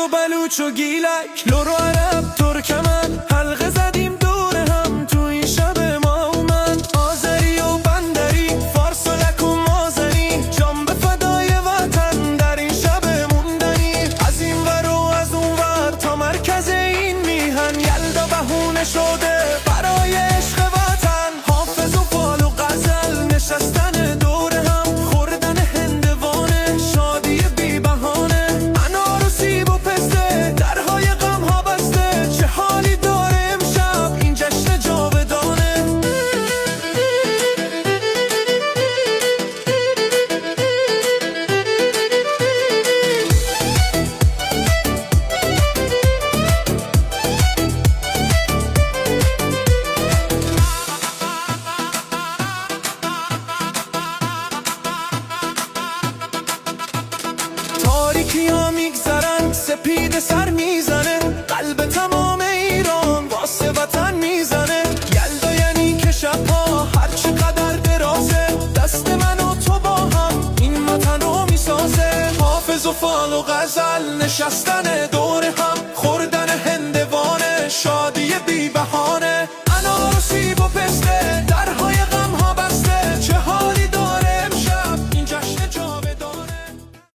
و بلوچ و گیلک، لور و عرب، ترکمن، حلقه زدیم دور هم تو این شب ما و من. آذری و بندری، فارس و لک و مازنی، جان به فدای وطن در این شب موندنی. از این ور و از اون ور تا مرکز این میهن، یلدا بهونه شده برای عشق وطن. حافظ و فال و غزل نشستن دور هم، خوردن هندوانه، شادی بی بهانه. انار و سیب و پسته، درهای غم ها بسته، چه حالی داره امشب این جشن جاودانه. تاریکی ها میگذرن، سپید سر میزنه، قلب تمام ایران واسه وطن میزنه. یلدا یعنی که شبها هرچی قدر درازه، دست من و تو با هم این وطن رو میسازه. حافظ و فال و غزل نشستن دور هم،